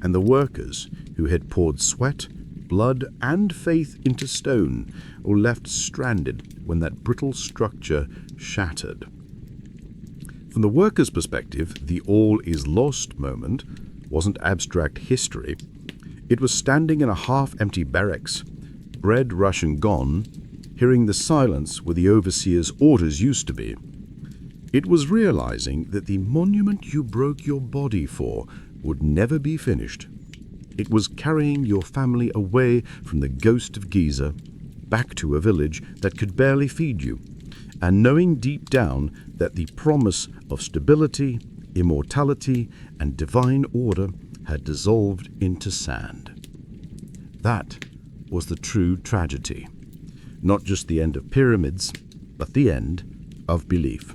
And the workers, who had poured sweat, blood, and faith into stone, were left stranded when that brittle structure shattered. From the workers' perspective, the all is lost moment wasn't abstract history. It was standing in a half-empty barracks, bread ration gone, hearing the silence where the overseer's orders used to be. It was realizing that the monument you broke your body for would never be finished. It was carrying your family away from the ghost of Giza, back to a village that could barely feed you, and knowing deep down that the promise of stability, immortality, and divine order had dissolved into sand. That was the true tragedy. Not just the end of pyramids, but the end of belief.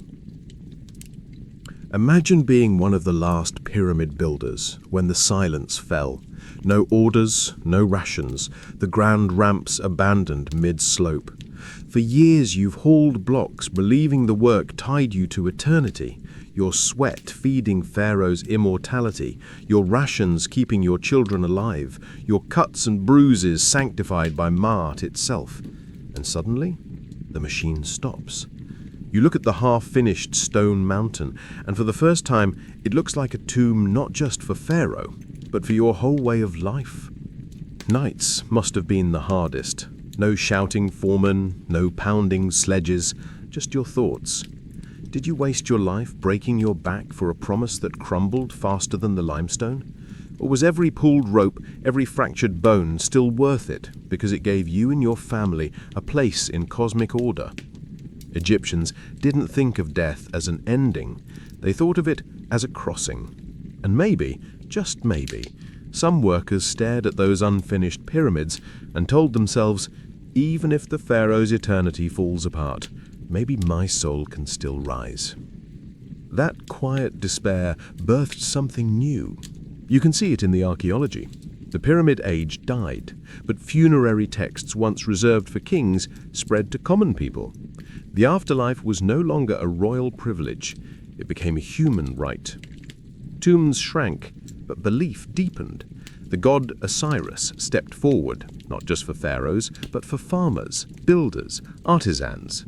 Imagine being one of the last pyramid builders when the silence fell. No orders, no rations, the grand ramps abandoned mid-slope. For years you've hauled blocks, believing the work tied you to eternity, your sweat feeding Pharaoh's immortality, your rations keeping your children alive, your cuts and bruises sanctified by Maat itself. And suddenly, the machine stops. You look at the half-finished stone mountain, and for the first time, it looks like a tomb not just for Pharaoh, but for your whole way of life. Nights must have been the hardest. No shouting foremen, no pounding sledges, just your thoughts. Did you waste your life breaking your back for a promise that crumbled faster than the limestone? Or was every pulled rope, every fractured bone still worth it because it gave you and your family a place in cosmic order? Egyptians didn't think of death as an ending. They thought of it as a crossing. And maybe, just maybe, some workers stared at those unfinished pyramids and told themselves, even if the pharaoh's eternity falls apart, maybe my soul can still rise. That quiet despair birthed something new. You can see it in the archaeology. The pyramid age died, but funerary texts once reserved for kings spread to common people. The afterlife was no longer a royal privilege. It became a human right. Tombs shrank, but belief deepened. The god Osiris stepped forward, not just for pharaohs, but for farmers, builders, artisans.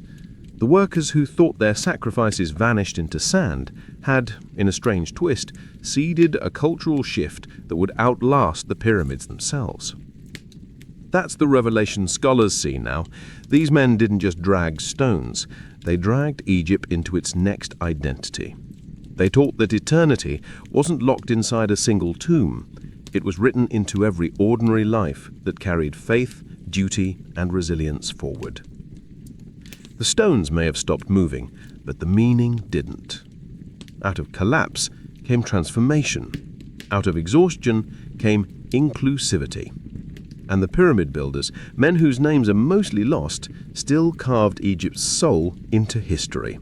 The workers who thought their sacrifices vanished into sand had, in a strange twist, seeded a cultural shift that would outlast the pyramids themselves. That's the revelation scholars see now. These men didn't just drag stones, they dragged Egypt into its next identity. They taught that eternity wasn't locked inside a single tomb. It was written into every ordinary life that carried faith, duty, and resilience forward. The stones may have stopped moving, but the meaning didn't. Out of collapse came transformation. Out of exhaustion came inclusivity. And the pyramid builders, men whose names are mostly lost, still carved Egypt's soul into history.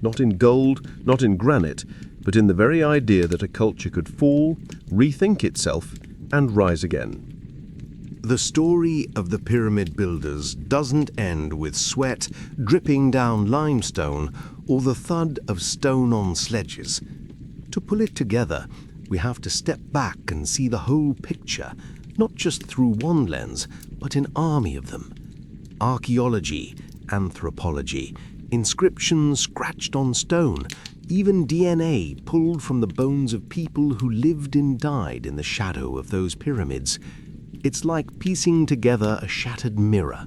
Not in gold, not in granite, but in the very idea that a culture could fall, rethink itself, and rise again. The story of the pyramid builders doesn't end with sweat dripping down limestone or the thud of stone on sledges. To pull it together, we have to step back and see the whole picture, not just through one lens, but an army of them. Archaeology, anthropology, inscriptions scratched on stone, even DNA pulled from the bones of people who lived and died in the shadow of those pyramids. It's like piecing together a shattered mirror,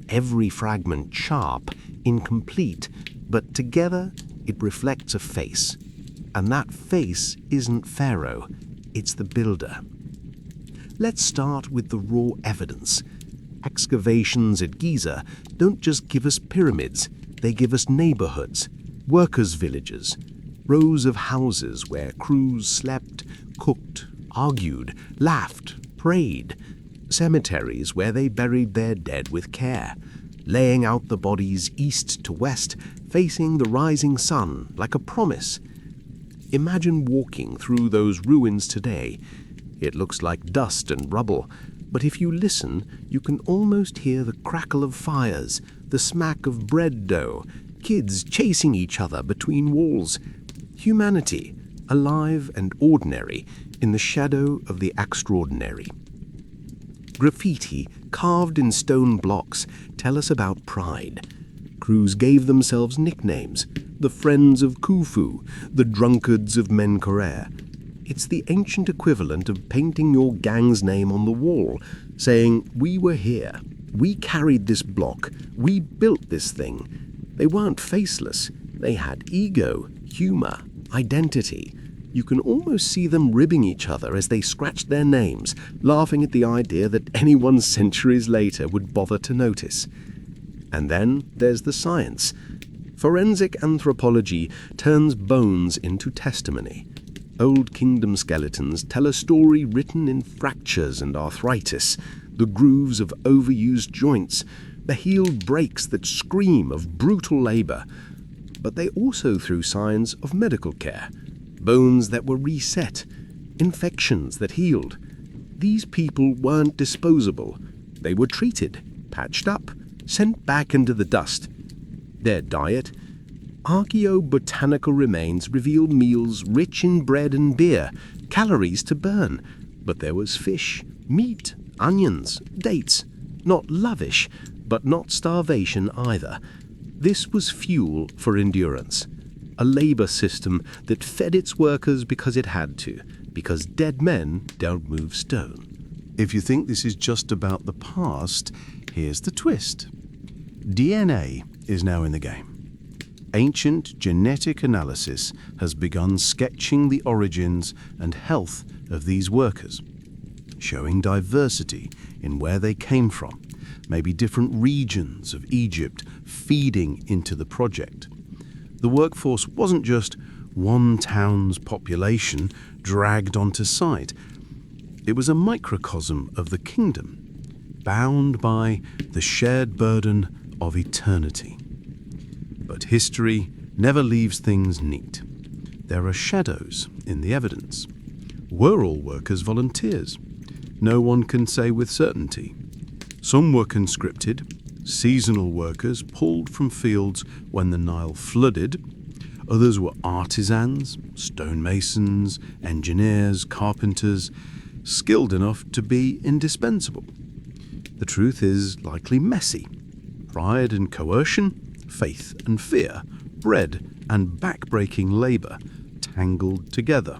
every fragment sharp, incomplete, but together it reflects a face. And that face isn't Pharaoh, it's the builder. Let's start with the raw evidence. Excavations at Giza don't just give us pyramids, they give us neighborhoods, workers' villages, rows of houses where crews slept, cooked, argued, laughed, prayed, cemeteries where they buried their dead with care, laying out the bodies east to west, facing the rising sun like a promise. Imagine walking through those ruins today. It looks like dust and rubble, but if you listen, you can almost hear the crackle of fires, the smack of bread dough, kids chasing each other between walls. Humanity, alive and ordinary, in the shadow of the extraordinary. Graffiti, carved in stone blocks, tell us about pride. Crews gave themselves nicknames, the Friends of Khufu, the Drunkards of Menkaure. It's the ancient equivalent of painting your gang's name on the wall, saying, "We were here, we carried this block, we built this thing." They weren't faceless, they had ego, humor, identity. You can almost see them ribbing each other as they scratched their names, laughing at the idea that anyone centuries later would bother to notice. And then there's the science. Forensic anthropology turns bones into testimony. Old Kingdom skeletons tell a story written in fractures and arthritis, the grooves of overused joints, the healed breaks that scream of brutal labor. But they also threw signs of medical care, bones that were reset, infections that healed. These people weren't disposable. They were treated, patched up, sent back into the dust. Their diet? Archaeobotanical remains reveal meals rich in bread and beer, calories to burn. But there was fish, meat, onions, dates. Not lavish, but not starvation either. This was fuel for endurance. A labor system that fed its workers because it had to, because dead men don't move stone. If you think this is just about the past, here's the twist. DNA is now in the game. Ancient genetic analysis has begun sketching the origins and health of these workers, showing diversity in where they came from, maybe different regions of Egypt feeding into the project. The workforce wasn't just one town's population dragged onto site. It was a microcosm of the kingdom, bound by the shared burden of eternity. But history never leaves things neat. There are shadows in the evidence. Were all workers volunteers? No one can say with certainty. Some were conscripted, seasonal workers pulled from fields when the Nile flooded. Others were artisans, stonemasons, engineers, carpenters, skilled enough to be indispensable. The truth is likely messy. Pride and coercion, faith and fear, bread and back-breaking labor tangled together.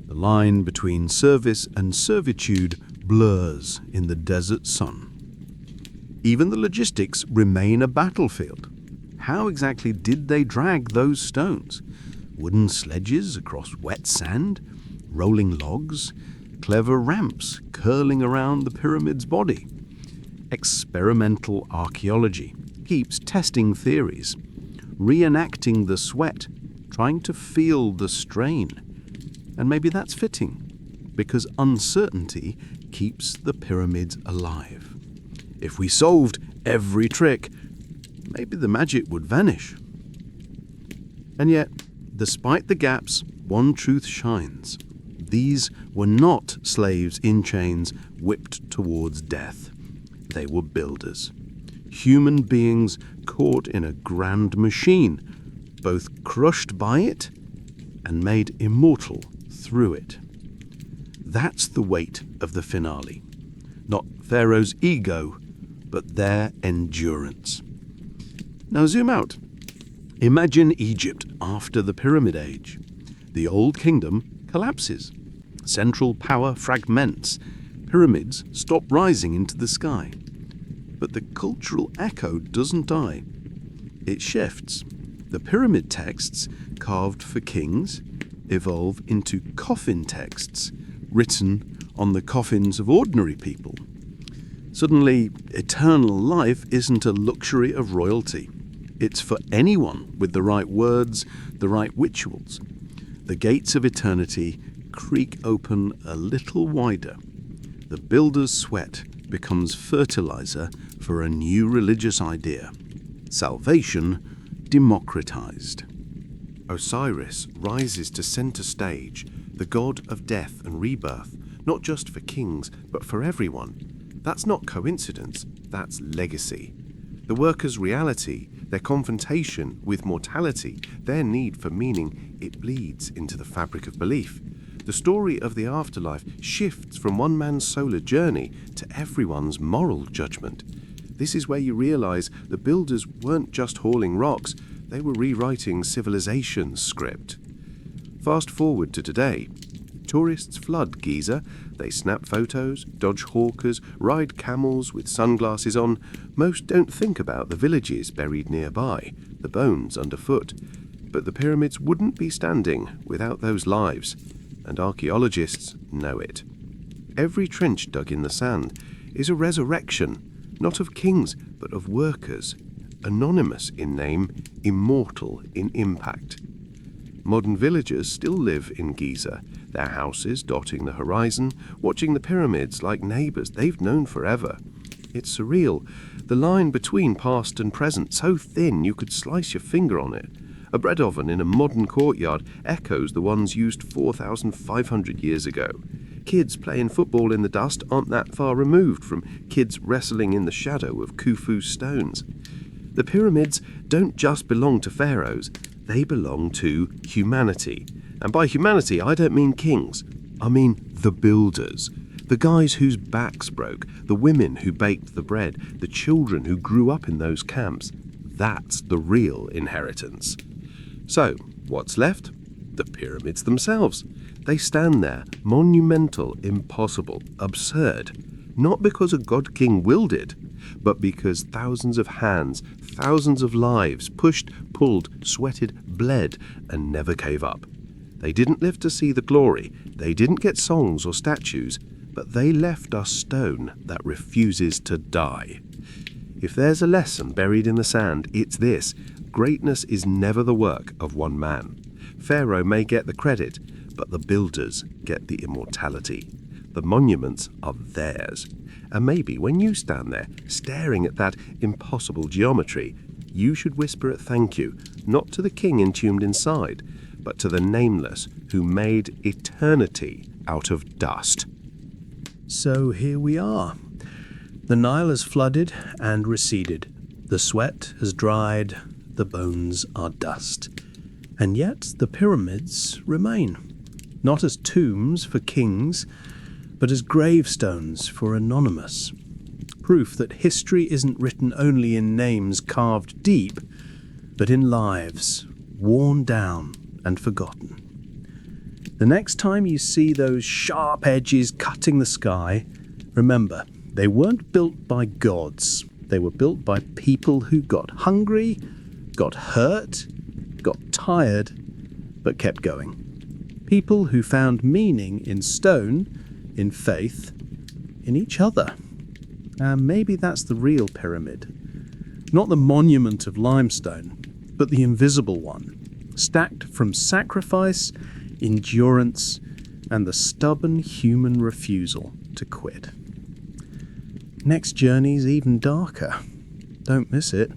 The line between service and servitude blurs in the desert sun. Even the logistics remain a battlefield. How exactly did they drag those stones? Wooden sledges across wet sand? Rolling logs? Clever ramps curling around the pyramid's body? Experimental archaeology keeps testing theories, reenacting the sweat, trying to feel the strain. And maybe that's fitting, because uncertainty keeps the pyramids alive. If we solved every trick, maybe the magic would vanish. And yet, despite the gaps, one truth shines. These were not slaves in chains whipped towards death. They were builders. Human beings caught in a grand machine, both crushed by it and made immortal through it. That's the weight of the finale. Not Pharaoh's ego, but their endurance. Now zoom out. Imagine Egypt after the Pyramid Age. The Old Kingdom collapses. Central power fragments. Pyramids stop rising into the sky. But the cultural echo doesn't die. It shifts. The pyramid texts, carved for kings, evolve into coffin texts, written on the coffins of ordinary people. Suddenly, eternal life isn't a luxury of royalty. It's for anyone with the right words, the right rituals. The gates of eternity creak open a little wider. The builder's sweat becomes fertilizer for a new religious idea. Salvation democratized. Osiris rises to center stage, the god of death and rebirth, not just for kings, but for everyone. That's not coincidence, that's legacy. The workers' reality, their confrontation with mortality, their need for meaning, it bleeds into the fabric of belief. The story of the afterlife shifts from one man's solar journey to everyone's moral judgment. This is where you realize the builders weren't just hauling rocks, they were rewriting civilization's script. Fast forward to today. Tourists flood Giza. They snap photos, dodge hawkers, ride camels with sunglasses on. Most don't think about the villages buried nearby, the bones underfoot. But the pyramids wouldn't be standing without those lives, and archaeologists know it. Every trench dug in the sand is a resurrection, not of kings, but of workers, anonymous in name, immortal in impact. Modern villagers still live in Giza, their houses dotting the horizon, watching the pyramids like neighbours they've known forever. It's surreal, the line between past and present so thin you could slice your finger on it. A bread oven in a modern courtyard echoes the ones used 4,500 years ago. Kids playing football in the dust aren't that far removed from kids wrestling in the shadow of Khufu's stones. The pyramids don't just belong to pharaohs, they belong to humanity. And by humanity, I don't mean kings. I mean the builders. The guys whose backs broke, the women who baked the bread, the children who grew up in those camps. That's the real inheritance. So, what's left? The pyramids themselves. They stand there, monumental, impossible, absurd. Not because a god-king willed it, but because thousands of hands, thousands of lives pushed, pulled, sweated, bled, and never gave up. They didn't live to see the glory, they didn't get songs or statues, but they left us stone that refuses to die. If there's a lesson buried in the sand, it's this: greatness is never the work of one man. Pharaoh may get the credit, but the builders get the immortality. The monuments are theirs. And maybe when you stand there, staring at that impossible geometry, you should whisper a thank you, not to the king entombed inside, but to the nameless who made eternity out of dust. So here we are. The Nile has flooded and receded. The sweat has dried. The bones are dust. And yet the pyramids remain. Not as tombs for kings, but as gravestones for anonymous. Proof that history isn't written only in names carved deep, but in lives worn down and forgotten. The next time you see those sharp edges cutting the sky, remember, they weren't built by gods. They were built by people who got hungry, got hurt, got tired, but kept going. People who found meaning in stone, in faith, in each other. And maybe that's the real pyramid. Not the monument of limestone, but the invisible one, stacked from sacrifice, endurance, and the stubborn human refusal to quit. Next journey's even darker. Don't miss it.